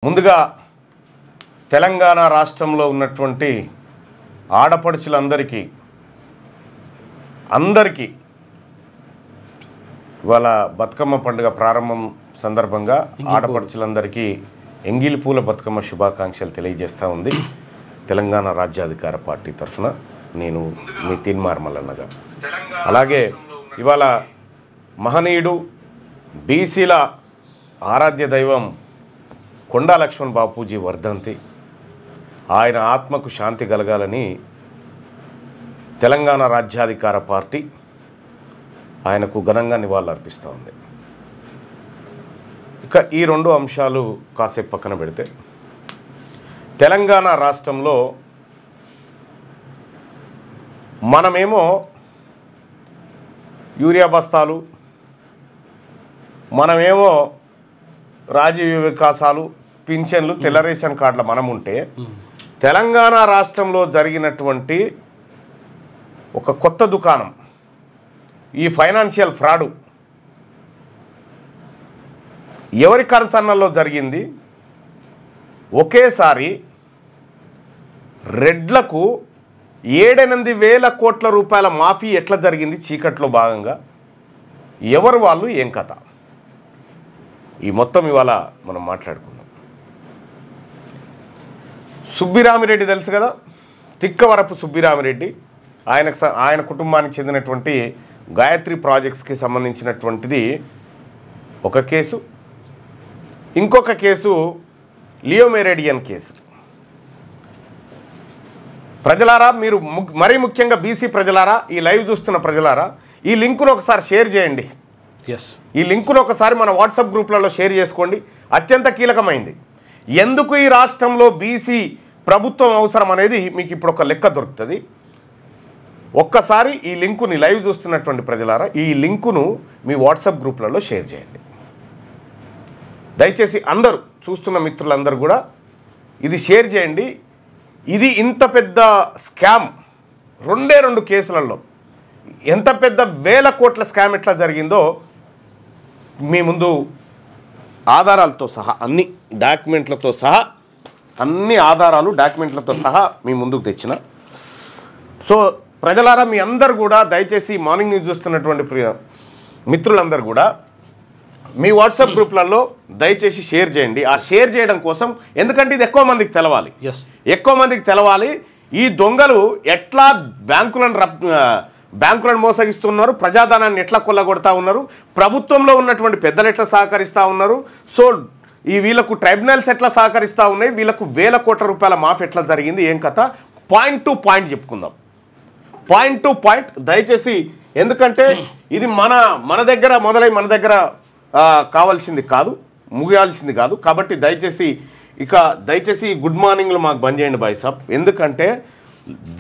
ముందుగా తెలంగాణ రాష్ట్రంలో ఉన్నటువంటి ఆడపడుచులందరికీ ఇవాళ బతుకమ్మ పండుగ ప్రారంభం సందర్భంగా ఆడపడుచులందరికీ ఎంగిలి పూల బతుకమ్మ శుభాకాంక్షలు తెలియజేస్తూ ఉంది తెలంగాణ రాజ్యాధికార పార్టీ తరఫున నేను మీ తీన్మార్ మల్లన్నగా. అలాగే ఇవాళ మహనీయుడు బీసీల ఆరాధ్య దైవం కొండా లక్ష్మణ్ బాపూజీ వర్ధంతి. ఆయన ఆత్మకు శాంతి కలగాలని తెలంగాణ రాజ్యాధికార పార్టీ ఆయనకు ఘనంగా నివాళులర్పిస్తూ ఉంది. ఇక ఈ రెండు అంశాలు కాసేపు పక్కన పెడితే, తెలంగాణ రాష్ట్రంలో మనమేమో యూరియా బస్తాలు, మనమేమో రాజీవ్ వికాసాలు, పింఛన్లు, తెల్ల రేషన్ కార్డుల మనం ఉంటే, తెలంగాణ రాష్ట్రంలో జరిగినటువంటి ఒక కొత్త దుకాణం, ఈ ఫైనాన్షియల్ ఫ్రాడు ఎవరి కరసన్నల్లో జరిగింది? ఒకేసారి రెడ్లకు 7-8 కోట్ల రూపాయల మాఫీ ఎట్లా జరిగింది? చీకట్లో భాగంగా ఎవరు వాళ్ళు, ఏం కథ? ఈ మొత్తం ఇవాళ మనం మాట్లాడుకుందాం. సుబ్బిరామిరెడ్డి తెలుసు కదా, తిక్కవరపు సుబ్బిరామిరెడ్డి. ఆయన కుటుంబానికి చెందినటువంటి గాయత్రి ప్రాజెక్ట్స్కి సంబంధించినటువంటిది ఒక కేసు. ఇంకొక కేసు లియో మెరేడియన్ కేసు. ప్రజలారా, మీరు మరీ ముఖ్యంగా బీసీ ప్రజలారా, ఈ లైవ్ చూస్తున్న ప్రజలారా, ఈ లింకును ఒకసారి షేర్ చేయండి. ఈ లింకును ఒకసారి మన వాట్సాప్ గ్రూప్లలో షేర్ చేసుకోండి. అత్యంత కీలకమైంది. ఎందుకు ఈ రాష్ట్రంలో బీసీ ప్రభుత్వం అవసరం అనేది మీకు ఇప్పుడు ఒక లెక్క దొరుకుతుంది. ఒక్కసారి ఈ లింకుని, లైవ్ చూస్తున్నటువంటి ప్రజలారా, ఈ లింకును మీ వాట్సాప్ గ్రూప్లలో షేర్ చేయండి. దయచేసి అందరూ చూస్తున్న మిత్రులందరూ కూడా ఇది షేర్ చేయండి. ఇది ఇంత పెద్ద స్కామ్, 2 కేసులలో ఎంత పెద్ద 1000 కోట్ల స్కామ్ ఎట్లా జరిగిందో మీ ముందు ఆధారాలతో సహా, అన్ని డాక్యుమెంట్లతో సహా, అన్ని ఆధారాలు డాక్యుమెంట్లతో సహా మీ ముందుకు తెచ్చిన. సో ప్రజలారా, మీ అందరు కూడా దయచేసి మార్నింగ్ న్యూస్ చూస్తున్నటువంటి మిత్రులందరూ కూడా మీ వాట్సాప్ గ్రూప్లలో దయచేసి షేర్ చేయండి. ఆ షేర్ చేయడం కోసం, ఎందుకంటే ఇది ఎక్కువ మందికి తెలవాలి. ఈ దొంగలు ఎట్లా బ్యాంకులను మోసగిస్తున్నారు, ప్రజాధనాన్ని ఎట్లా కొల్లగొడతా ఉన్నారు, ప్రభుత్వంలో ఉన్నటువంటి పెద్దలు ఎట్లా సహకరిస్తూ ఉన్నారు, సో వీళ్ళకు ట్రైబ్యునల్స్ ఎట్లా సహకరిస్తూ ఉన్నాయి, వీళ్ళకు 1000 కోట్ల రూపాయల మాఫీ ఎట్లా జరిగింది, ఏం కథ, పాయింట్ టు పాయింట్ చెప్పుకుందాం. పాయింట్ టు పాయింట్ దయచేసి. ఎందుకంటే ఇది మన దగ్గర మొదలై మన దగ్గర కావాల్సింది కాదు, ముగియాల్సింది కాదు. కాబట్టి దయచేసి గుడ్ మార్నింగ్లో మాకు బంద్ చేయండి బాయ్ సాబ్. ఎందుకంటే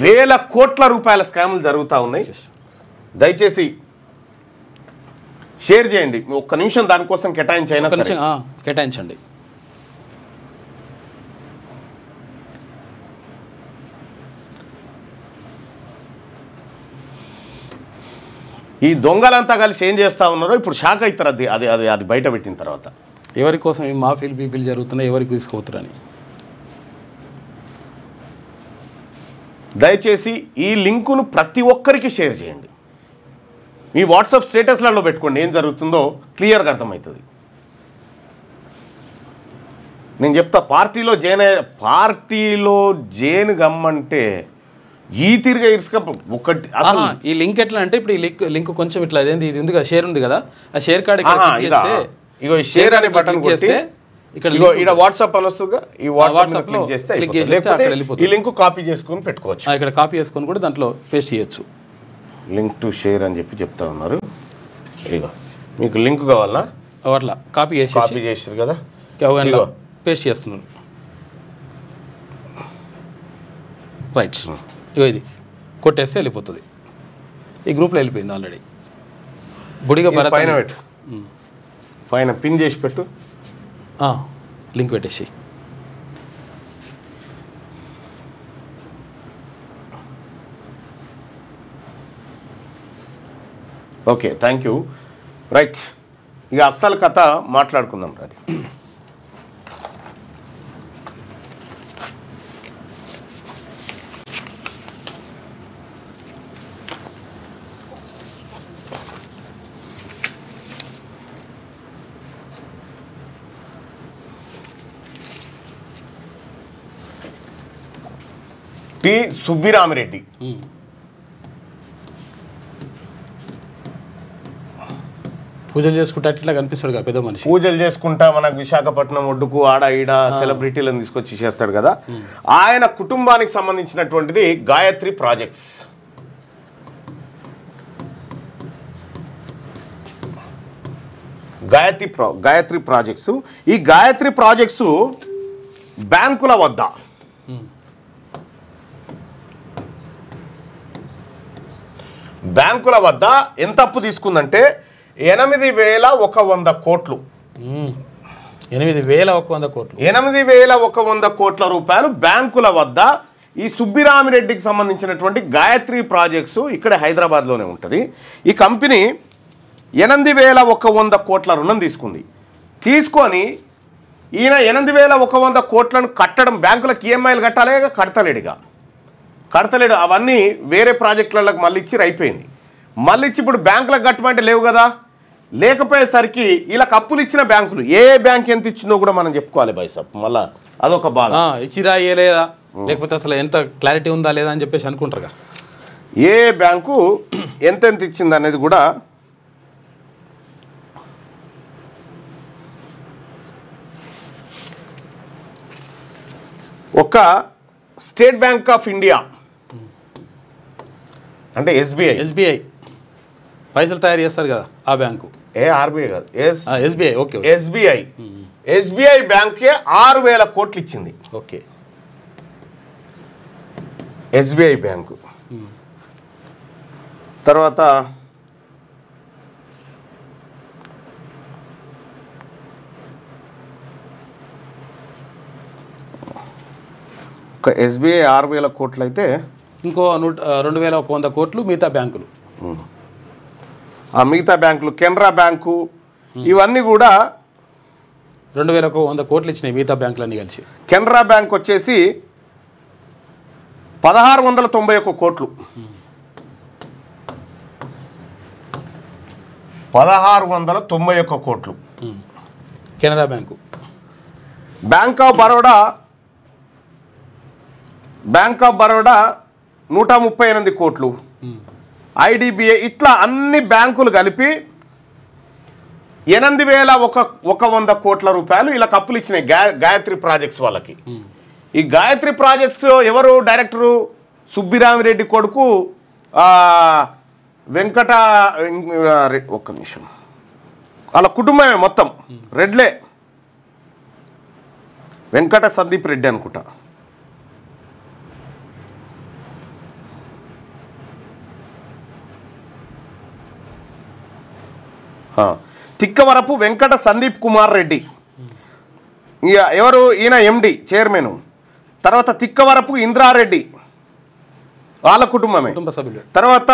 1000 కోట్ల రూపాయల స్కాములు జరుగుతూ ఉన్నాయి. దయచేసి షేర్ చేయండి. ఒక్క నిమిషం దానికోసం కేటాయించండి. ఈ దొంగలంతా కలిసి ఏం చేస్తూ ఉన్నారో ఇప్పుడు షాక్ అవుతారు. అది బయట పెట్టిన తర్వాత ఎవరి కోసం ఈ మాఫీలు పీపీలు జరుగుతున్నాయి, ఎవరికి తీసుకోవద్దని. దయచేసి ఈ లింకును ప్రతి ఒక్కరికి షేర్ చేయండి. మీ వాట్సాప్ స్టేటస్లలో పెట్టుకోండి. ఏం జరుగుతుందో క్లియర్గా అర్థమవుతుంది. నేను చెప్తా, పార్టీలో జైన్ గమ్మంటే ఈ తిరిగే ఇసుక ఒకటి. అసలు ఈ లింక్ ఎట్లా అంటే, ఇప్పుడు ఈ లింక్ కొంచెం ఇట్లా ఇది ఉంది కదా, షేర్ ఉంది కదా, ఆ షేర్ కార్డ్ ఇగో షేర్ అనే బటన్ కొట్టి ఇక్కడ వాట్సాప్ అని వస్తుందిగా, ఈ వాట్సాప్ క్లిక్ చేస్తే ఈ లింక్ కాపీ చేసుకొని పెట్టుకోవచ్చు. ఇక్కడ కాపీ చేసుకొని కూడా దాంట్లో పేస్ట్ చేయొచ్చు. లింక్ టు షేర్ అని చెప్పి చెప్తా ఉన్నారు. ఇగో మీకు లింక్ కావాలా, అట్లా కాపీ చేసారు కదా, పేస్ట్ చేస్తున్నారు. రైట్, ఇగో ఇది కొట్టేస్తే వెళ్ళిపోతుంది. ఈ గ్రూప్లో వెళ్ళిపోయింది ఆల్రెడీ. బుడిగా పైన పెట్టు, పైన పిన్ చేసి పెట్టు, లింక్ పెట్టేసి. Okay, thank you. రైట్, ఇక అస్సలు కథ మాట్లాడుకుందాం. టి సుబ్బిరామిరెడ్డి. పూజలు చేసుకుంటే అట్లా కనిపిస్తాడు కదా పెద్ద మనిషి. పూజలు చేసుకుంటా మనకు విశాఖపట్నం ఒడ్డుకు ఆడ ఈడ సెలబ్రిటీలను తీసుకొచ్చి చేస్తాడు కదా. ఆయన కుటుంబానికి సంబంధించినటువంటిది గాయత్రి ప్రాజెక్ట్స్. గాయత్రి ప్రాజెక్ట్స్. ఈ గాయత్రి ప్రాజెక్ట్స్ బ్యాంకుల వద్ద ఎంత అప్పు తీసుకుందంటే 8,100 కోట్లు. 8,100 కోట్లు. 8,100 కోట్ల రూపాయలు బ్యాంకుల వద్ద ఈ సుబ్బిరామిరెడ్డికి సంబంధించినటువంటి గాయత్రి ప్రాజెక్ట్స్ ఇక్కడ హైదరాబాద్లోనే ఉంటుంది. ఈ కంపెనీ 8,100 కోట్ల రుణం తీసుకొని ఈయన 8,100 కోట్లను కట్టడం, బ్యాంకులకు ఈఎంఐలు కట్టాలి, కడతలేడు. అవన్నీ వేరే ప్రాజెక్టులకు మళ్ళీ ఇచ్చి అయిపోయింది. మళ్ళీ ఇచ్చి ఇప్పుడు బ్యాంకులకు కట్టమంటే లేవు కదా. లేకపోయేసరికి ఇలా అప్పులు ఇచ్చిన బ్యాంకులు ఏ బ్యాంక్ ఎంత ఇచ్చిందో కూడా మనం చెప్పుకోవాలి బాయ్ సాబ్. మళ్ళీ అదొక బాధ. ఇచ్చిరా లేదా లేకపోతే అసలు ఎంత క్లారిటీ ఉందా లేదా అని చెప్పేసి అనుకుంటారుగా. ఏ బ్యాంకు ఎంతెంత ఇచ్చింది అనేది కూడా ఒక స్టేట్ బ్యాంక్ ఆఫ్ ఇండియా అంటే ఎస్బీఐ పైసలు తయారు చేస్తారు కదా ఆ బ్యాంకు. ఆర్బీఐ కాదు, ఎస్బీఐ. ఓకే, ఎస్బీఐ బ్యాంకే 6,000 కోట్లు ఇచ్చింది. Okay, SBI bank. తర్వాత ఒక ఎస్బీఐ 6,000 కోట్లు అయితే ఇంకో 2,100 కోట్లు మిగతా బ్యాంకులు. ఆ మిగతా బ్యాంకులు కెనరా బ్యాంకు ఇవన్నీ కూడా 2,100 కోట్లు ఇచ్చినాయి మిగతా బ్యాంకులన్నీ కలిసి. కెనరా బ్యాంక్ వచ్చేసి 1,691 కోట్లు. 1,691 కోట్లు Canara bank. Bank of Baroda 138 కోట్లు. ఐడిబిఐ ఇట్లా అన్ని బ్యాంకులు కలిపి 8,100 కోట్ల రూపాయలు ఇలా అప్పులు ఇచ్చినాయి గాయత్రి ప్రాజెక్ట్స్ వాళ్ళకి. ఈ గాయత్రి ప్రాజెక్ట్స్ ఎవరు డైరెక్టరు? సుబ్బిరామిరెడ్డి కొడుకు వెంకట. ఒక్క నిమిషం, వాళ్ళ కుటుంబమే మొత్తం రెడ్లే. వెంకట సందీప్ రెడ్డి అనుకుంటా. తిక్కవరపు వెంకట సందీప్ కుమార్ రెడ్డి ఎవరు? ఈయన ఎండి చైర్మన్. తర్వాత తిక్కవరపు ఇంద్రారెడ్డి వాళ్ళ కుటుంబమే. తర్వాత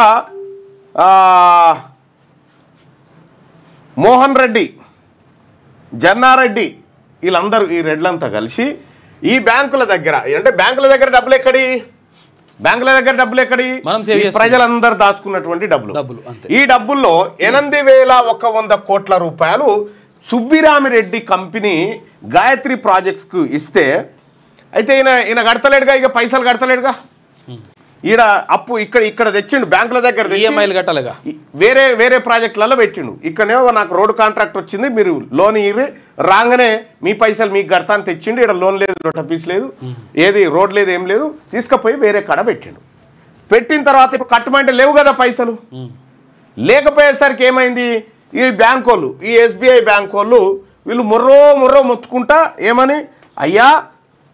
మోహన్ రెడ్డి, జన్నారెడ్డి, వీళ్ళందరూ ఈ రెడ్లంతా కలిసి ఈ బ్యాంకుల దగ్గర అంటే బ్యాంకుల దగ్గర డబ్బులు ఎక్కడి? ప్రజలందరూ దాచుకున్నటువంటి డబ్బులు. ఈ డబ్బుల్లో 8,100 కోట్ల రూపాయలు సుబ్బిరామిరెడ్డి కంపెనీ గాయత్రి ప్రాజెక్ట్స్కు ఇస్తే, అయితే ఈయన కడతలేడుగా, ఇక పైసలు కడతలేడుగా. ఈడ అప్పు ఇక్కడ తెచ్చిండు, బ్యాంకుల దగ్గర కట్టాలిగా, వేరే ప్రాజెక్టులలో పెట్టిండు. ఇక్కడనేమో నాకు రోడ్ కాంట్రాక్ట్ వచ్చింది, మీరు లోన్ ఇవ్వరు, రాగానే మీ పైసలు మీకు కడతా అని తెచ్చిండు. ఇక్కడ లోన్ లేదు, రొట్టపీస్ లేదు, ఏది రోడ్ లేదు, ఏం లేదు, తీసుకుపోయి వేరే కాడ పెట్టిండు. పెట్టిన తర్వాత ఇప్పుడు కట్టమంటే లేవు కదా పైసలు. లేకపోయేసరికి ఏమైంది? ఈ బ్యాంక్ వాళ్ళు, ఈ ఎస్బీఐ బ్యాంక్ వాళ్ళు వీళ్ళు మొర్రో మొత్తుకుంటా ఏమని, అయ్యా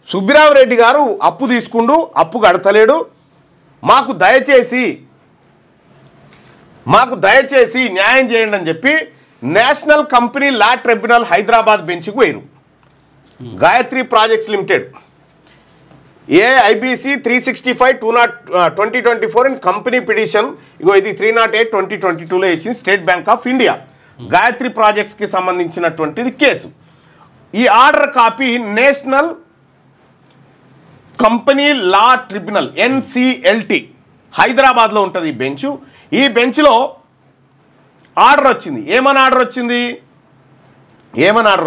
సుబ్బిరామిరెడ్డి గారు అప్పు తీసుకుండు, అప్పు కడతలేడు, మాకు దయచేసి న్యాయం చేయండి అని చెప్పి national company law tribunal Hyderabad బెంచ్కు పోయారు. Gayatri projects limited AIBC 365/2024 in company petition. ఇగో ఇది 308/2022లో వేసింది State Bank of India Gayatri ప్రాజెక్ట్స్కి సంబంధించినటువంటిది కేసు. ఈ order copy national company law tribunal NCLT హైదరాబాద్లో ఉంటుంది ఈ బెంచ్. ఈ బెంచ్లో ఆర్డర్ వచ్చింది. ఏమని ఆర్డర్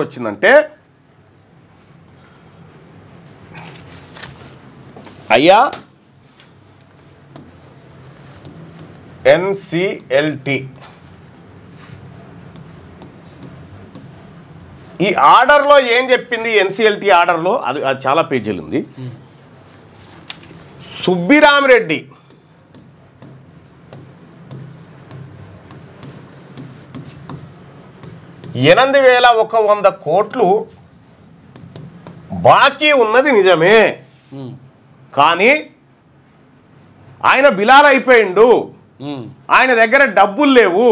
వచ్చిందంటే, అయ్యా NCLT. ఈ ఆర్డర్లో ఏం చెప్పింది? NCLT ఆర్డర్లో అది చాలా పేజీలు ఉంది. సుబ్బిరామిరెడ్డి $8,100 కోట్లు బాకీ ఉన్నది నిజమే, కానీ ఆయన బిలాల్ అయిపోయిండు, ఆయన దగ్గర డబ్బులు లేవు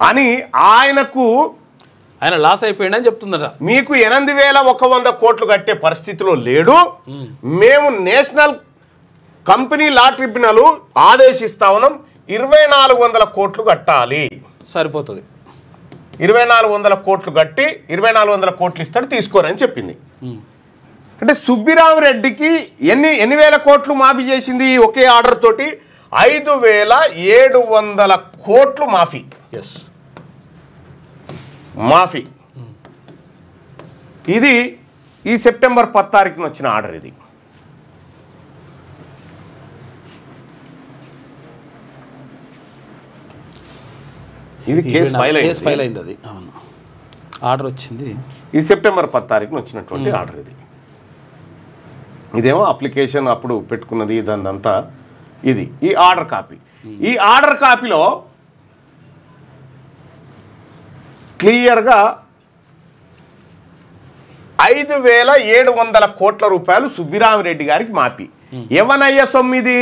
అని ఆయన లాస్ అయిపోయిండు అని చెప్తుందట. మీకు 8,100 కోట్లు కట్టే పరిస్థితిలో లేడు, మేము నేషనల్ కంపెనీ లా ట్రిబ్యునల్ ఆదేశిస్తా ఉన్నాం, 2,400 కోట్లు కట్టాలి, సరిపోతుంది. 2,400 కోట్లు కట్టి 2,400 కోట్లు ఇస్తాడు, తీసుకోరని చెప్పింది. అంటే సుబ్బిరామిరెడ్డికి ఎన్ని వేల కోట్లు మాఫీ చేసింది ఒకే ఆర్డర్ తోటి? 5,700 కోట్లు మాఫీ. మాఫీ. ఇది ఈ సెప్టెంబర్ 10 తారీఖున వచ్చిన ఆర్డర్. ఇది కేసు ఫైల్ అయింది. అది అవును, ఆర్డర్ వచ్చింది ఈ సెప్టెంబర్ 10 తారీఖున వచ్చినటువంటి ఆర్డర్. ఇదేమో అప్లికేషన్ అప్పుడు పెట్టుకున్నది, దానిదంతా ఇది ఈ ఆర్డర్ కాపీ. ఈ ఆర్డర్ కాపీలో క్లియర్గా 5,700 కోట్ల రూపాయలు సుబ్బిరామిరెడ్డి గారికి మాఫీ. ఎవనయ్య సొమ్ము ఇది?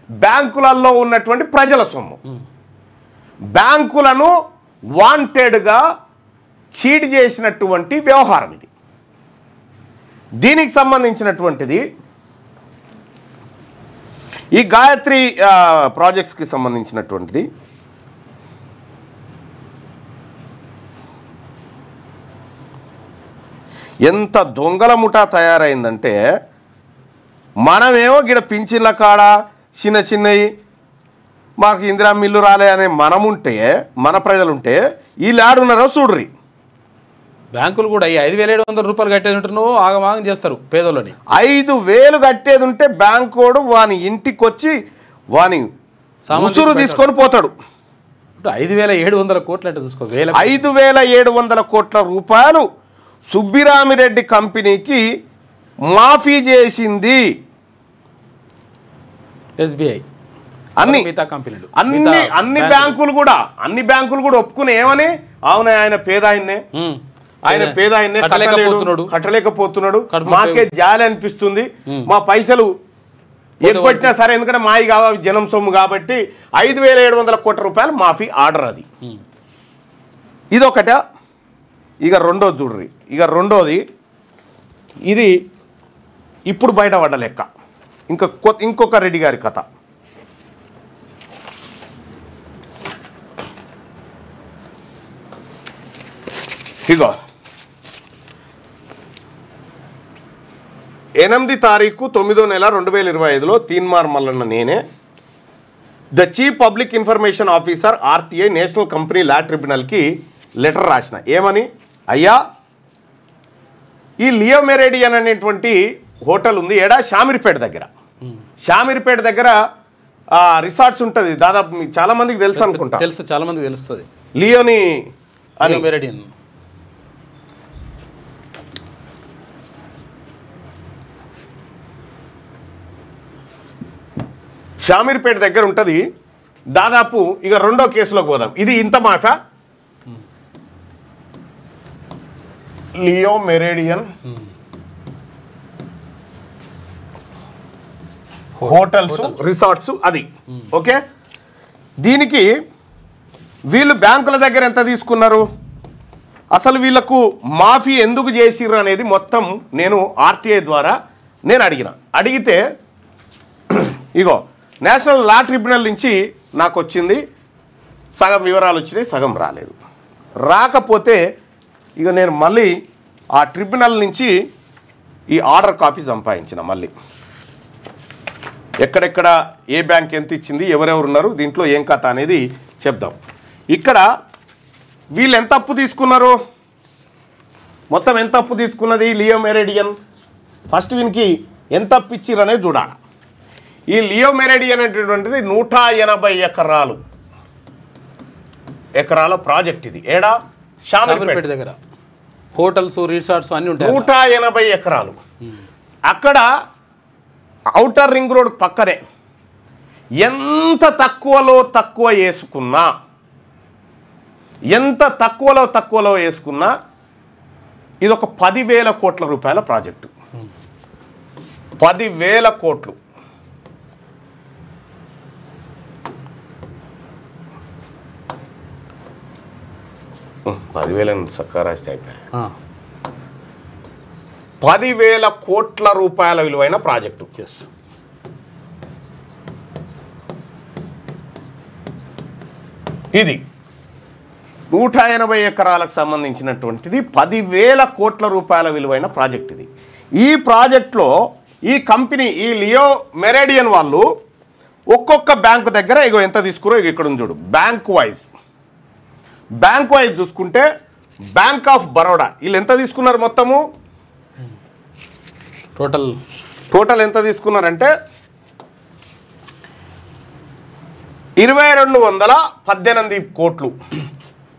బ్యాంకులలో ఉన్నటువంటి ప్రజల సొమ్ము. బ్యాంకులను వాంటెడ్గా చీట్ చేసినటువంటి వ్యవహారం ఇది. దీనికి సంబంధించినటువంటిది ఈ గాయత్రి ప్రాజెక్ట్స్కి సంబంధించినటువంటిది. ఎంత దొంగల ముఠా తయారైందంటే, మనమేమో గిడ పింఛన్ల కాడ చిన్న చిన్నవి మాకు ఇందిరా మిల్లు రాలే అనే మనముంటే, మన ప్రజలుంటే వీళ్ళు ఆడున్నారో చూడ్రి. బ్యాంకులు కూడా 5,700 రూపాయలు కట్టేది ఉంటే నువ్వు ఆగమాగం చేస్తారు పేదోళ్ళని. 5,000 కట్టేది ఉంటే బ్యాంకోడు వాని ఇంటికి వచ్చి వాని ఉసురు తీసుకొని పోతాడు. 5,700 కోట్లు అంటే చూసుకో. 5,700 కోట్ల రూపాయలు సుబ్బిరామిరెడ్డి కంపెనీకి మాఫీ చేసింది SBI. అన్ని బ్యాంకులు కూడా ఒప్పుకుని ఏమని, అవునా ఆయన పేద ఆయన్నే కట్టలేకపోతున్నాడు, మాకే జాలి అనిపిస్తుంది, మా పైసలు ఎగ్గొట్టినా సరే, ఎందుకంటే మాయి కావాలి జనం సొమ్ము కాబట్టి 5,700 కోట్ల రూపాయలు మాఫీ ఆర్డర్. అది ఇదొకట. ఇక రెండోది చూడ్రి. ఇక రెండోది ఇది ఇప్పుడు బయటపడ్డ లెక్క. ఇంకొక రెడ్డి గారి కథ. ఇగో 8 తారీఖు 9వ నెల 2025లో తీన్మార్ మల్లన్న నేనే the chief public information officer RTI national company law ట్రిబ్యునల్కి లెటర్ రాసిన. ఏమని? అయ్యా, ఈ లియో మెరేడియన్ అనేటువంటి హోటల్ ఉంది ఏడా షామీర్పేట దగ్గర. షామీర్పేట దగ్గర రిసార్ట్స్ ఉంటుంది, దాదాపు చాలా మందికి తెలుసు అనుకుంటా. తెలుసు, చాలా మందికి తెలుస్తుంది. లియోని అని మెరేడియన్ షామీర్పేట దగ్గర ఉంటుంది. దాదాపు ఇక రెండో కేసులోకి పోదాం. ఇది ఇంత మాఫా లియో మెరేడియన్ హోటల్స్ రిసార్ట్స్ అది. ఓకే, దీనికి వీళ్ళు బ్యాంకుల దగ్గర ఎంత తీసుకున్నారు, అసలు వీళ్ళకు మాఫీ ఎందుకు చేసిర్రు అనేది మొత్తం నేను RTI ద్వారా అడిగితే ఇగో నేషనల్ లా ట్రిబ్యునల్ నుంచి నాకు వచ్చింది, సగం వివరాలు వచ్చినాయి, సగం రాలేదు. రాకపోతే ఇక నేను మళ్ళీ ఆ ట్రిబ్యునల్ నుంచి ఈ ఆర్డర్ కాపీ సంపాదించిన. మళ్ళీ ఎక్కడెక్కడ ఏ బ్యాంక్ ఎంత ఇచ్చింది, ఎవరెవరు ఉన్నారు, దీంట్లో ఏం కథ అనేది చెప్దాం. ఇక్కడ వీళ్ళు ఎంత అప్పు తీసుకున్నారు, మొత్తం ఎంత అప్పు తీసుకున్నది లియో మెరేడియన్, ఫస్ట్ వీనికి ఎంత అప్పు ఇచ్చిర్రు అనేది చూడాలి. ఈ లియో మెరిడియన్ అనేటువంటిది 180 ఎకరాల ప్రాజెక్ట్. ఇది ఏడా షామీర్పేట దగ్గర హోటల్స్ రిసార్ట్స్ అన్నీ ఉంటాయి. 180 ఎకరాలు. అక్కడ ఔటర్ రింగ్ రోడ్ పక్కనే ఎంత తక్కువలో తక్కువ వేసుకున్నా ఇది ఒక 10,000 కోట్ల రూపాయల ప్రాజెక్టు. 10,000 కోట్లు. చక్కగా రాస్తే అయిపోయాయి. 10,000 కోట్ల రూపాయల విలువైన ప్రాజెక్టు. ఇది 180 ఎకరాలకు సంబంధించినటువంటిది 10,000 కోట్ల రూపాయల విలువైన ప్రాజెక్ట్. ఇది ఈ ప్రాజెక్ట్లో ఈ కంపెనీ ఈ లియో మెరిడియన్ వాళ్ళు ఒక్కొక్క బ్యాంకు దగ్గర ఇగో ఎంత తీసుకురో ఇక్కడ ఉంది చూడు. బ్యాంక్ వైజ్ చూసుకుంటే బ్యాంక్ ఆఫ్ బరోడా వీళ్ళు ఎంత తీసుకున్నారు మొత్తము టోటల్ ఎంత తీసుకున్నారంటే 2,218 కోట్లు.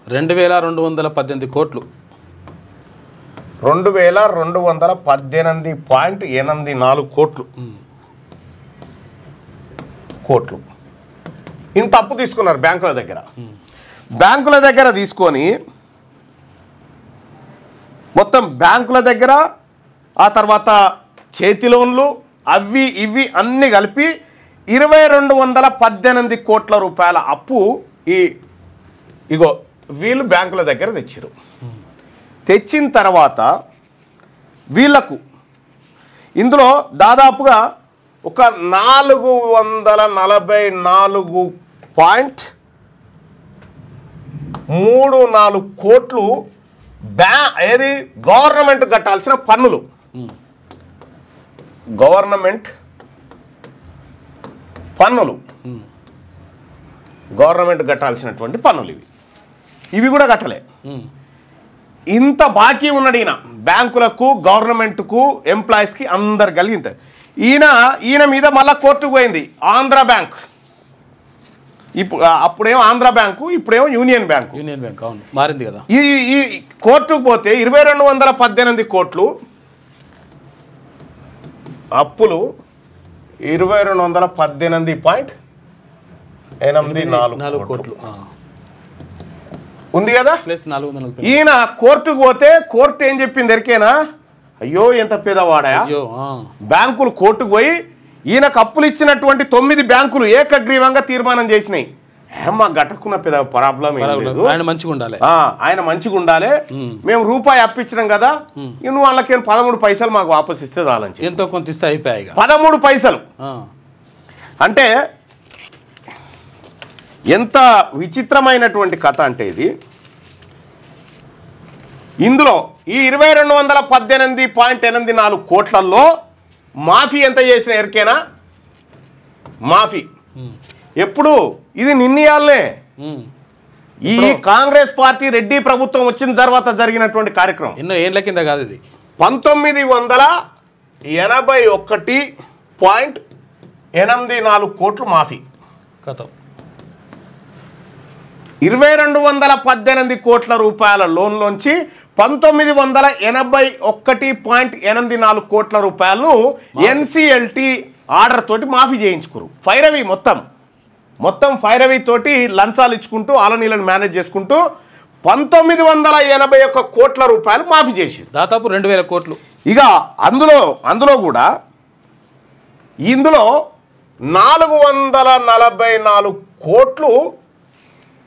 2,218 కోట్లు. 2,218.84 కోట్లు. ఇంత అప్పు తీసుకున్నారు బ్యాంకుల దగ్గర తీసుకొని మొత్తం బ్యాంకుల దగ్గర ఆ తర్వాత చేతి లోన్లు అవి ఇవి అన్నీ కలిపి 2,218 కోట్ల రూపాయల అప్పు ఇగో వీళ్ళు బ్యాంకుల దగ్గర తెచ్చిన తర్వాత వీళ్లకు ఇందులో దాదాపుగా ఒక 444.34 కోట్లు ఏది గవర్నమెంట్ కట్టాల్సిన పన్నులు. గవర్నమెంట్ కట్టాల్సినటువంటి పన్నులు ఇవి కూడా కట్టలే. ఇంత బాకీ ఉన్నాడు ఈయన బ్యాంకులకు, గవర్నమెంట్కు, ఎంప్లాయీస్కి అందరు కలిగింత. ఈయన మీద మళ్ళీ కోర్టుకు పోయింది ఆంధ్ర బ్యాంక్. అప్పుడేమో ఆంధ్ర బ్యాంకు, ఇప్పుడేమో యూనియన్ బ్యాంకు. అవును మారింది కదా. ఈ కోర్టుకు పోతే 2,218 కోట్లు అప్పులు 2,218.84 కోట్లు ఉంది కదా. ఈయన కోర్టుకు పోతే కోర్టు ఏం చెప్పింది ఎరికేనా? అయ్యో ఎంత పేదవాడా, బ్యాంకులు కోర్టుకు పోయి ఈయనకు అప్పులు ఇచ్చినటువంటి 9 బ్యాంకులు ఏకగ్రీవంగా తీర్మానం చేసినాయి. మాకు గట్టకున్న పెద్ద ప్రాబ్లం ఆయన మంచిగా ఉండాలి, మేము రూపాయి అప్పించినాం కదా, నువ్వు వాళ్ళకి 13 పైసలు మాకు వాపస్ ఇస్తే చాలని ఎంతో కొంత ఇస్తే అయిపోయాయి. 13 పైసలు అంటే ఎంత విచిత్రమైనటువంటి కథ అంటే ఇది. ఇందులో ఈ 2,218.84 కోట్లలో మాఫీ ఎంత చేసిన ఎరికేనా? మాఫీ ఎప్పుడు ఇది నిన్నయాలనే ఈ కాంగ్రెస్ పార్టీ రెడ్డి ప్రభుత్వం వచ్చిన తర్వాత జరిగినటువంటి కార్యక్రమం. ఎన్నో ఏళ్ల కింద కాదు ఇది. 1981.84 కోట్లు మాఫీ. 2,218 కోట్ల రూపాయల లోన్లోంచి 1981.84 కోట్ల రూపాయలను ఎన్సిఎల్టీ ఆర్డర్ తోటి మాఫీ చేయించుకురు. ఫైరవి మొత్తం ఫైరవి తోటి లంచాలు ఇచ్చుకుంటూ ఆలనీలను మేనేజ్ చేసుకుంటూ 1981 కోట్ల రూపాయలు మాఫీ చేసి దాదాపు 2,000 కోట్లు. ఇక అందులో కూడా ఇందులో 444 కోట్లు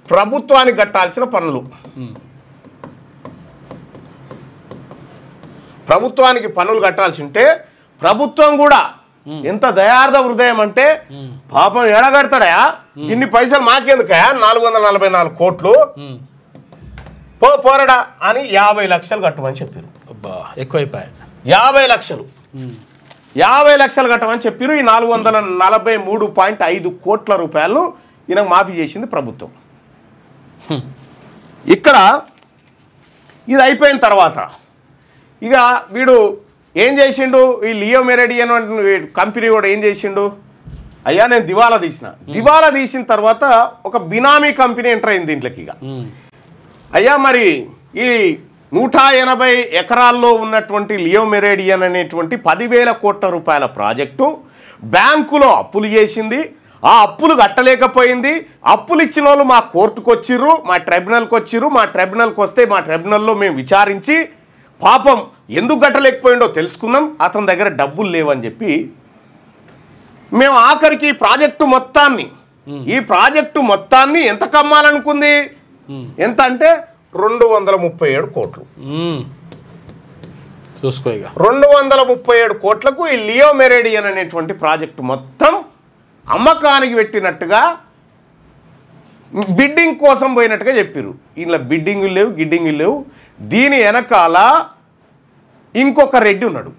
ప్రభుత్వానికి కట్టాల్సిన పన్నులు. ప్రభుత్వానికి పన్నులు కట్టాల్సి ఉంటే ప్రభుత్వం కూడా ఎంత దయార్థ హృదయం అంటే పాపం ఎడగడతాడా, ఇన్ని పైసలు మాకెందుకయా, 444 కోట్లు పోరడా అని 50 లక్షలు కట్టమని చెప్పారు. ఎక్కువైపోయాయి. 50 లక్షలు కట్టమని చెప్పారు. ఈ 443.5 కోట్ల రూపాయలను ఈయనకు మాఫీ చేసింది ప్రభుత్వం. ఇక్కడ ఇది అయిపోయిన తర్వాత ఇక వీడు ఏం చేసిండు, ఈ లియో మెరిడియన్ కంపెనీ కూడా ఏం చేసిండు, అయ్యా నేను దివాలా తీసిన, దివాలా తీసిన తర్వాత ఒక బినామీ కంపెనీ ఎంటర్ అయింది దీంట్లోకి. ఇక అయ్యా మరి ఈ 180 ఎకరాల్లో ఉన్నటువంటి లియో మెరిడియన్ అనేటువంటి 10,000 కోట్ల రూపాయల ప్రాజెక్టు బ్యాంకులో అప్పులు చేసింది, ఆ అప్పులు కట్టలేకపోయింది. అప్పులు ఇచ్చిన వాళ్ళు మా కోర్టుకు వచ్చిర్రు, మా ట్రైబ్యునల్కి వచ్చిర్రు. మా ట్రైబ్యునల్కి వస్తే మా ట్రైబ్యునల్లో మేము విచారించి పాపం ఎందుకు కట్టలేకపోయిండో తెలుసుకున్నాం, అతని దగ్గర డబ్బులు లేవని చెప్పి మేము ఆఖరికి ఈ ప్రాజెక్టు మొత్తాన్ని ఎంత కమ్మాలనుకుంది, ఎంత అంటే 237 కోట్లు. చూసుకో ఇక 237 కోట్లకు ఈ లియో మెరిడియన్ అనేటువంటి ప్రాజెక్టు మొత్తం అమ్మకానికి పెట్టినట్టుగా బిడ్డింగ్ కోసం పోయినట్టుగా చెప్పారు. ఇంట్లో బిడ్డింగులు లేవు, గిడ్డింగులు లేవు. దీని వెనకాల ఇంకొక రెడ్డి ఉన్నాడు.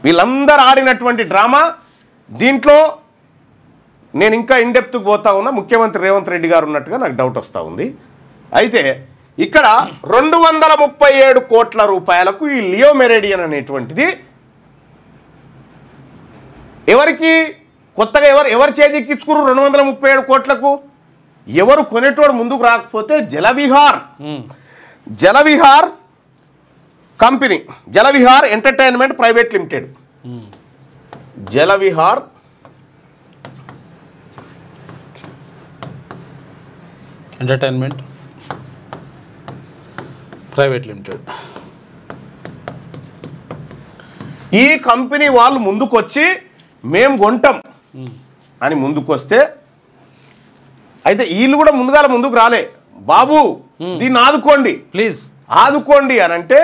వీళ్ళందరూ ఆడినటువంటి డ్రామా దీంట్లో నేను ఇంకా ఇన్డెప్త్కి పోతా ఉన్నా. ముఖ్యమంత్రి రేవంత్ రెడ్డి గారు ఉన్నట్టుగా నాకు డౌట్ వస్తూ ఉంది. అయితే ఇక్కడ 237 కోట్ల రూపాయలకు ఈ లియో మెరిడియన్ అనేటువంటిది ఎవరికి కొత్తగా ఎవరు చేజిక్కించుకురు 237 కోట్లకు? ఎవరు కొనేటోడు ముందుకు రాకపోతే Jalavihar company, Jalavihar entertainment private limited, Jalavihar entertainment private limited, ఈ కంపెనీ వాళ్ళు ముందుకొచ్చి మేము కొంటాం అని ముందుకొస్తే, అయితే వీళ్ళు కూడా ముందుకు రాలే, బాబు దీన్ని ఆదుకోండి ప్లీజ్ ఆదుకోండి అని అంటే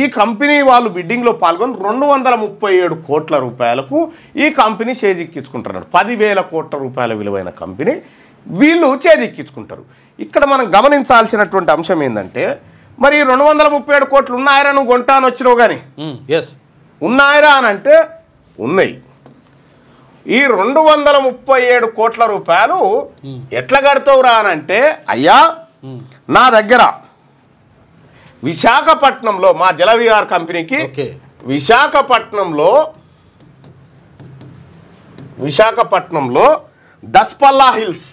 ఈ కంపెనీ వాళ్ళు బిడ్డింగ్లో పాల్గొని 237 కోట్ల రూపాయలకు ఈ కంపెనీ చేజిక్కించుకుంటున్నారు. 10,000 కోట్ల రూపాయల విలువైన కంపెనీ వీళ్ళు చేజిక్కించుకుంటారు. ఇక్కడ మనం గమనించాల్సినటువంటి అంశం ఏంటంటే, మరి 237 కోట్లు ఉన్నాయరా, నువ్వు కొంటా అని వచ్చినావు కానీ ఉన్నాయరా అని అంటే ఉన్నాయి. ఈ 237 కోట్ల రూపాయలు ఎట్లా కడతావురా అని అంటే, అయ్యా నా దగ్గర విశాఖపట్నంలో మా జలవిహార్ కంపెనీకి విశాఖపట్నంలో దస్పల్లా హిల్స్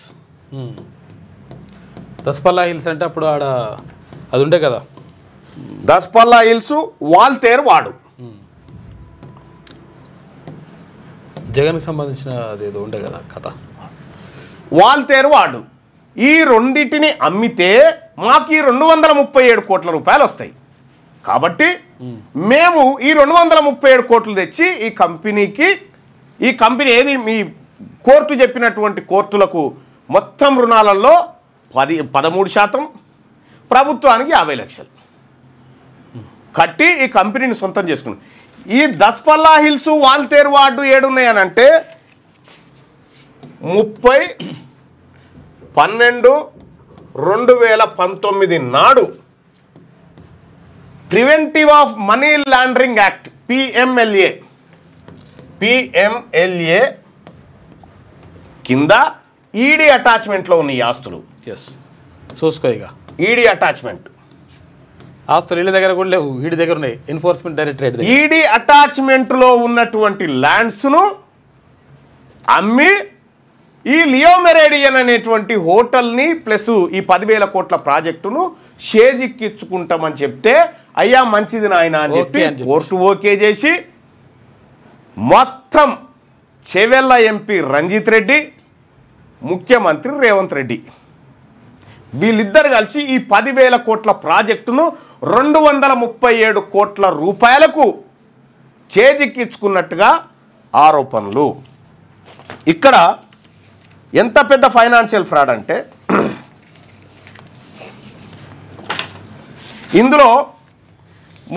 అంటే అప్పుడు ఆడ అది ఉండే కదా, దస్పల్లా హిల్స్ వాల్తేరు వాడు జగన్కి సంబంధించిన అదేదో ఉండే కదా కథ, వాల్తేరు వాడు. ఈ రెండింటిని అమ్మితే మాకు ఈ 237 కోట్ల రూపాయలు వస్తాయి. కాబట్టి మేము ఈ 237 కోట్లు తెచ్చి ఈ కంపెనీ ఏది మీ కోర్టు చెప్పినటువంటి కోర్టులకు మొత్తం రుణాలలో 13%, ప్రభుత్వానికి 50 లక్షలు కట్టి ఈ కంపెనీని సొంతం చేసుకున్నాం. ఈ దస్పల్లా హిల్స్ వాల్తేరు వార్డు ఏడున్నాయని అంటే 30/12/2019 నాడు preventive of money laundering act PMLA కింద ఈడీ అటాచ్మెంట్లో ఉన్న ఈ ఆస్తులు. చూసుకో ఇక ఈడీ అటాచ్మెంట్ ఆస్తులు వీళ్ళ దగ్గర కూడా లేవు, ఈడీ దగ్గర ఉన్నాయి, ఎన్ఫోర్స్మెంట్ డైరెక్టరేట్. ఈడీ అటాచ్మెంట్లో ఉన్నటువంటి ల్యాండ్స్ను అమ్మి ఈ లియో మెరిడియన్ అనేటువంటి హోటల్ని ప్లస్ ఈ 10,000 కోట్ల ప్రాజెక్టును షేజిక్కించుకుంటామని చెప్తే, అయ్యా మంచిది నాయన అని చెప్పి కోర్టు ఓకే చేసి మొత్తం చెవెళ్ళ ఎంపీ రంజిత్ రెడ్డి, ముఖ్యమంత్రి రేవంత్ రెడ్డి వీళ్ళిద్దరు కలిసి ఈ 10,000 కోట్ల ప్రాజెక్టును 237 కోట్ల రూపాయలకు చేజిక్కించుకున్నట్టుగా ఆరోపణలు. ఇక్కడ ఎంత పెద్ద ఫైనాన్షియల్ ఫ్రాడ్ అంటే, ఇందులో